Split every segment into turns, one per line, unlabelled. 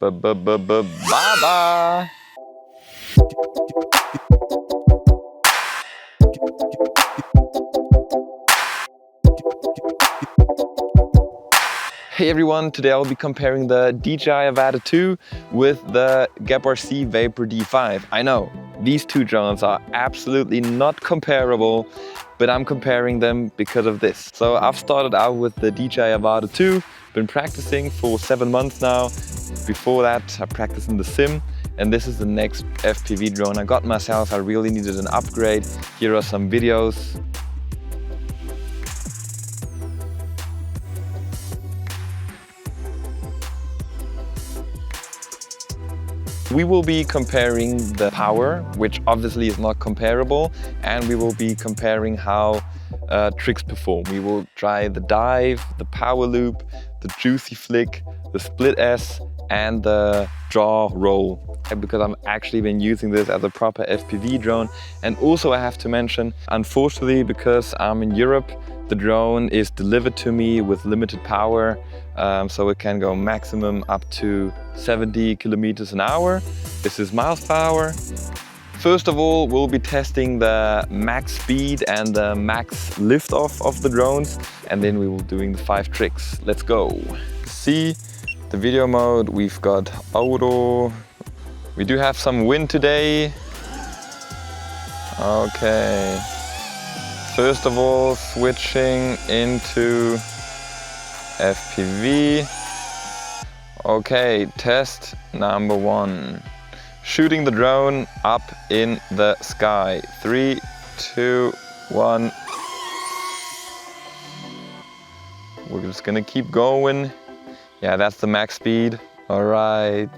Bye-bye. Hey everyone, today I'll be comparing the DJI Avata 2 with the GEPRC Vapor D5. I know, these two drones are absolutely not comparable, but I'm comparing them because of this. So I've started out with the DJI Avata 2, been practicing for 7 months now. Before that, I practiced in the sim, and this is the next FPV drone I got myself. I really needed an upgrade. Here are some videos. We will be comparing the power, which obviously is not comparable, and we will be comparing how tricks perform. We will try the dive, the power loop, the juicy flick, the split S, and the draw roll. Because I'm actually been using this as a proper FPV drone. And also I have to mention, unfortunately, because I'm in Europe, the drone is delivered to me with limited power, so it can go maximum up to 70 kilometers an hour. This is miles per hour. First of all, we'll be testing the max speed and the max liftoff of the drones, and then we will be doing the 5 tricks. Let's go. See the video mode, we've got auto. We do have some wind today. Okay. First of all, switching into FPV. Okay, test number 1. Shooting the drone up in the sky. 3, 2, 1. We're just gonna keep going. Yeah, that's the max speed. All right,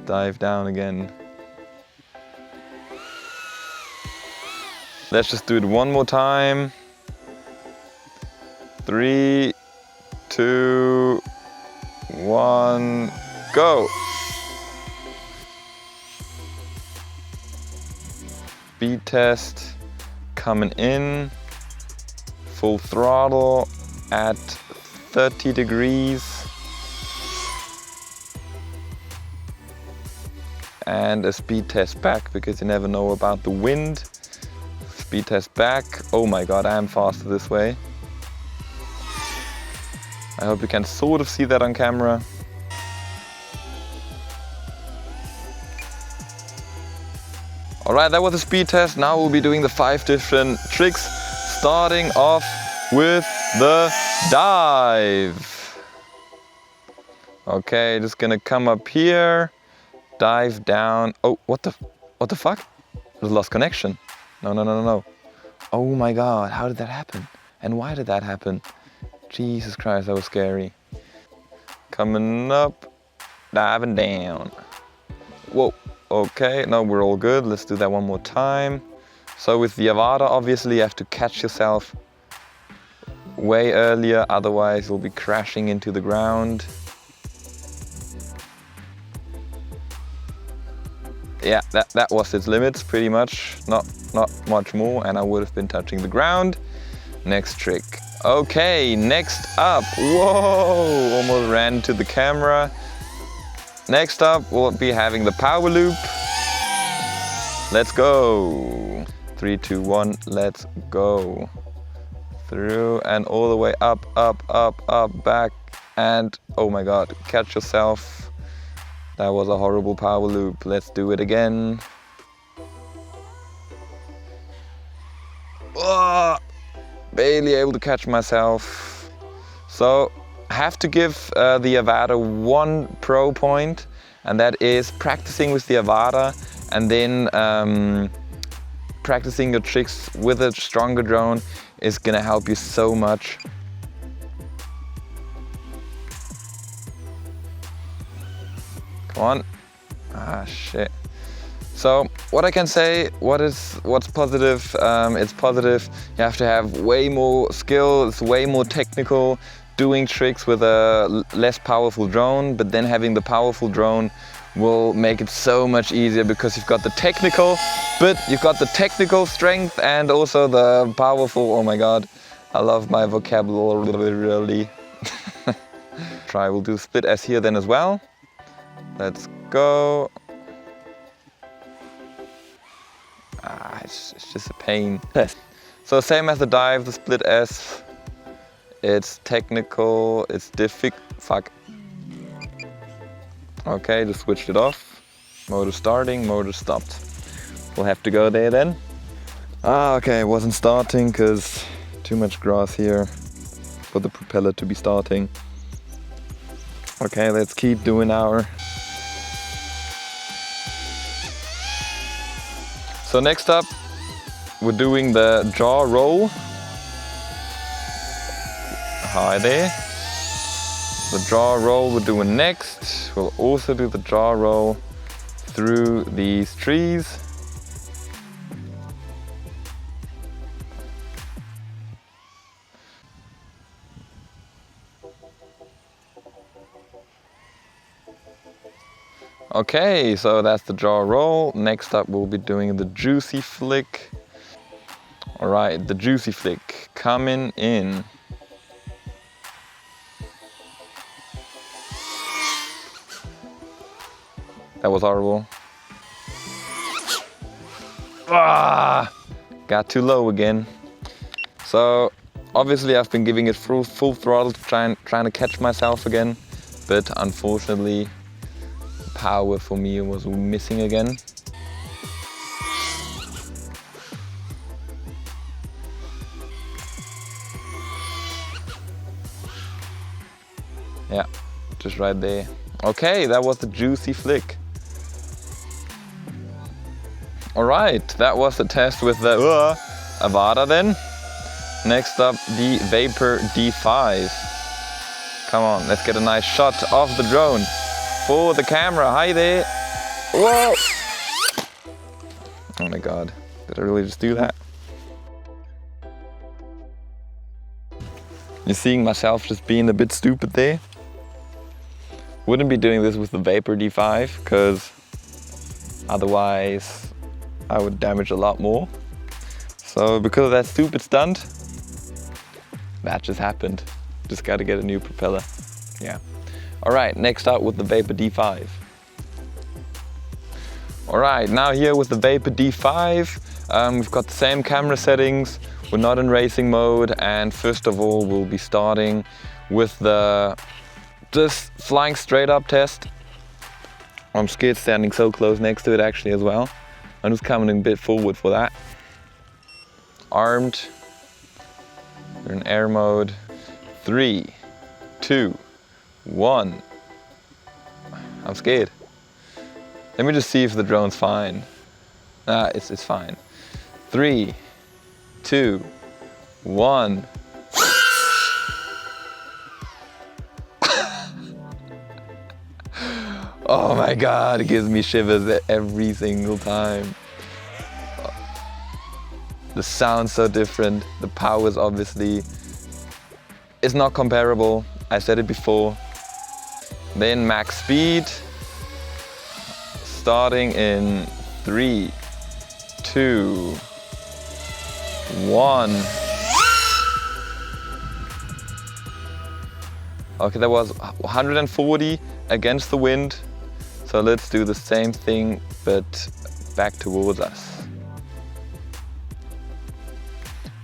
dive down again. Let's just do it one more time. 3, 2, 1, go. Speed test coming in. Full throttle at 30 degrees. And a speed test back, because you never know about the wind. Speed test back. Oh my god, I am faster this way. I hope you can sort of see that on camera. Alright, that was a speed test. Now we'll be doing the 5 different tricks, starting off with the dive. Okay, just gonna come up here, dive down. Oh, what the fuck? I lost connection. No. Oh my god, how did that happen? And why did that happen? Jesus Christ, that was scary. Coming up, diving down. Whoa, okay, no, we're all good. Let's do that one more time. So with the Avada, obviously you have to catch yourself way earlier, otherwise you'll be crashing into the ground. Yeah, that was its limits, pretty much. Not much more, and I would have been touching the ground. Next trick. Okay, next up. Whoa, almost ran to the camera. Next up, we'll be having the power loop. Let's go. 3, 2, 1, let's go. Through and all the way up, back, and oh my god, catch yourself. That was a horrible power loop. Let's do it again. Oh, barely able to catch myself. So I have to give the Avada 1 pro point, and that is practicing with the Avada and then practicing your tricks with a stronger drone is gonna help you so much. Come on. Ah, shit. So what I can say, what's positive, it's positive. You have to have way more skill, it's way more technical, doing tricks with a less powerful drone, but then having the powerful drone will make it so much easier because you've got the technical, but you've got the technical strength and also the powerful, oh my god, I love my vocabulary. We'll do split S here then as well. Let's go. It's just a pain. So same as the dive, the split S. It's technical, it's fuck. Okay, just switched it off. Motor starting, motor stopped. We'll have to go there then. Okay, it wasn't starting because too much grass here for the propeller to be starting. Okay, let's keep doing our... So next up, we're doing the jaw roll. Hi there. The jaw roll we're doing next. We'll also do the jaw roll through these trees. Okay, so that's the jaw roll. Next up we'll be doing the juicy flick. All right, the juicy flick coming in. That was horrible. Got too low again. So obviously I've been giving it full throttle to trying to catch myself again, but unfortunately power for me was missing again. Yeah, just right there. Okay, that was the juicy flick. All right, that was the test with the Avada then. Next up, the Vapor D5. Come on, let's get a nice shot of the drone for the camera. Hi there. Whoa! Oh my God, did I really just do that? You're seeing myself just being a bit stupid there. Wouldn't be doing this with the Vapor D5 because otherwise I would damage a lot more. So because of that stupid stunt, that just happened. Just got to get a new propeller. Yeah. All right, next up with the Vapor D5. All right, now here with the Vapor D5, we've got the same camera settings. We're not in racing mode, and first of all, we'll be starting with the just flying straight up test. I'm scared standing so close next to it actually as well. I'm just coming a bit forward for that. Armed. We're in air mode. 3, 2, 1. I'm scared. Let me just see if the drone's fine. It's fine. 3, 2, 1. Oh my God, it gives me shivers every single time. The sound's so different. The power's obviously, it's not comparable. I said it before. Then max speed, starting in 3, 2, 1. Okay, that was 140 against the wind. So let's do the same thing, but back towards us.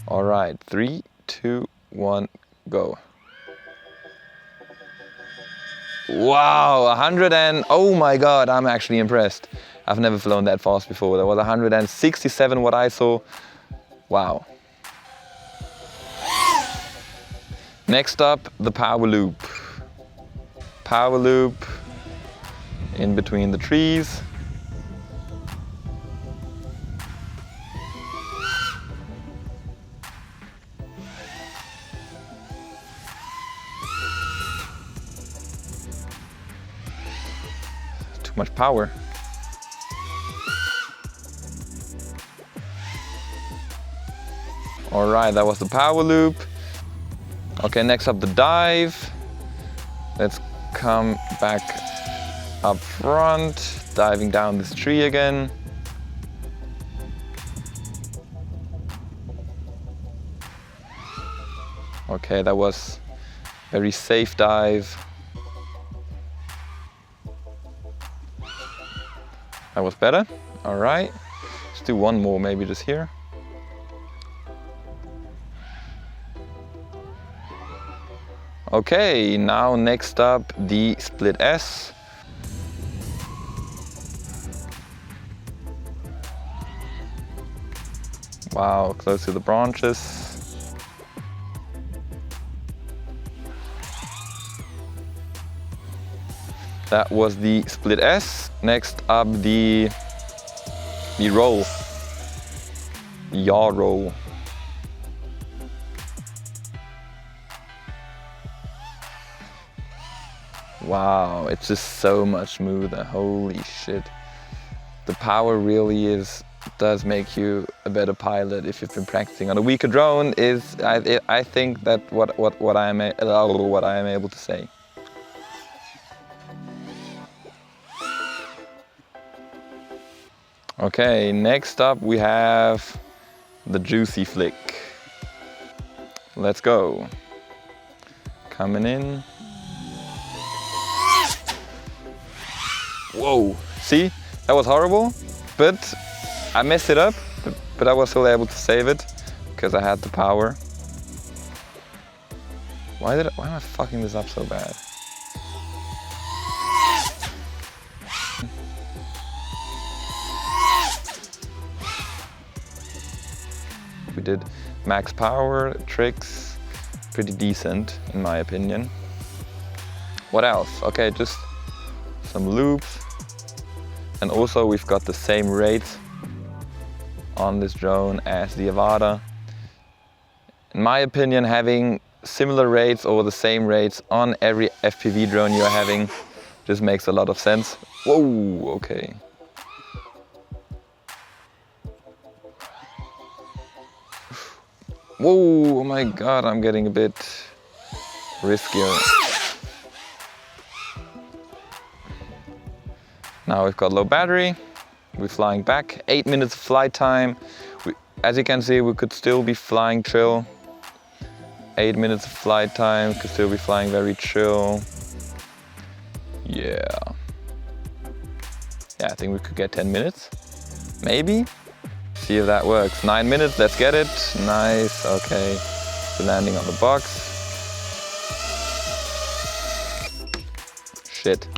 All right, 3, 2, 1, go. Wow, 100 and, oh my God, I'm actually impressed. I've never flown that fast before. That was 167 what I saw. Wow. Next up, the power loop. Power loop in between the trees. Too much power. All right, that was the power loop. Okay, next up the dive. Let's come back up front, diving down this tree again. Okay, that was very safe dive. That was better. All right. Let's do one more, maybe just here. Okay, now next up the split S. Wow, close to the branches. That was the split S. Next up the roll. Yaw roll. Wow, it's just so much smoother. Holy shit. The power really does make you a better pilot if you've been practicing. On a weaker drone I think that what I am able to say. Okay, next up we have the juicy flick. Let's go. Coming in. Whoa, see, that was horrible, but I messed it up, but I was still able to save it because I had the power. Why am I fucking this up so bad? We did max power, tricks, pretty decent in my opinion. What else? Okay, just some loops. And also we've got the same rate on this drone as the Avada. In my opinion, having similar rates or the same rates on every FPV drone you're having just makes a lot of sense. Whoa, okay. Whoa, oh my God, I'm getting a bit riskier. Now we've got low battery, we're flying back, 8 minutes of flight time. As you can see, we could still be flying chill. 8 minutes of flight time, could still be flying very chill. Yeah. Yeah, I think we could get 10 minutes, maybe. See if that works. 9 minutes, let's get it. Nice, okay. We're landing on the box. Shit.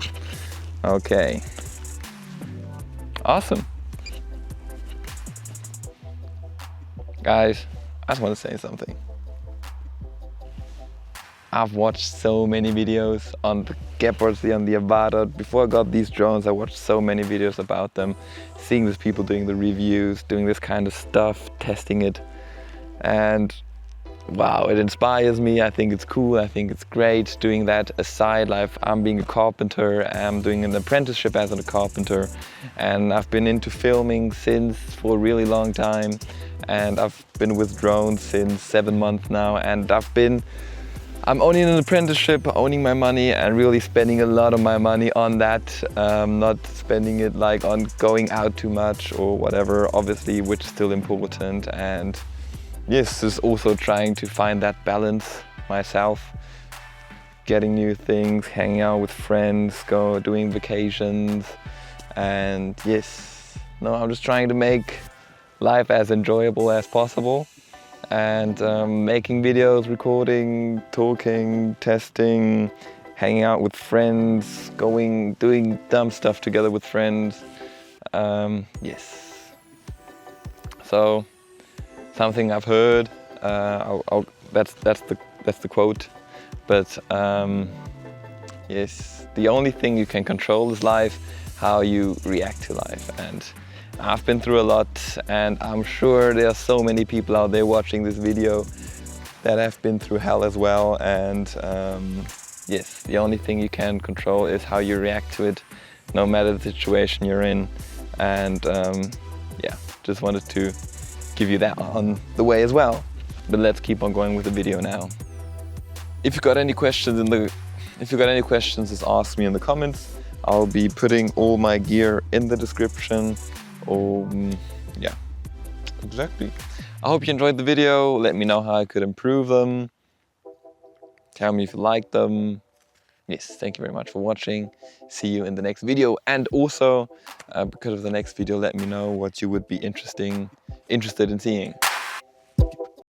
Okay. Awesome. Guys, I just want to say something. I've watched so many videos on the GEPRC and the Avada. Before I got these drones, I watched so many videos about them, seeing these people doing the reviews, doing this kind of stuff, testing it. And wow, it inspires me. I think it's cool. I think it's great doing that aside. Like I'm being a carpenter, I'm doing an apprenticeship as a carpenter, and I've been into filming for a really long time. And I've been with drones since 7 months now, and I'm only in an apprenticeship, owning my money and really spending a lot of my money on that, not spending it like on going out too much or whatever, obviously, which is still important. And yes, just also trying to find that balance myself, getting new things, hanging out with friends, doing vacations. And yes, no, I'm just trying to make life as enjoyable as possible. And making videos, recording, talking, testing, hanging out with friends, doing dumb stuff together with friends. Yes. So something I've heard. That's the quote. But yes, the only thing you can control is life, how you react to life. And I've been through a lot, and I'm sure there are so many people out there watching this video that have been through hell as well. And yes, the only thing you can control is how you react to it, no matter the situation you're in. And yeah, just wanted to give you that on the way as well. But let's keep on going with the video now. If you got any questions just ask me in the comments. I'll be putting all my gear in the description. Yeah, exactly. I hope you enjoyed the video. Let me know how I could improve them. Tell me if you liked them. Yes, thank you very much for watching. See you in the next video. And also, because of the next video, let me know what you would be interested in seeing.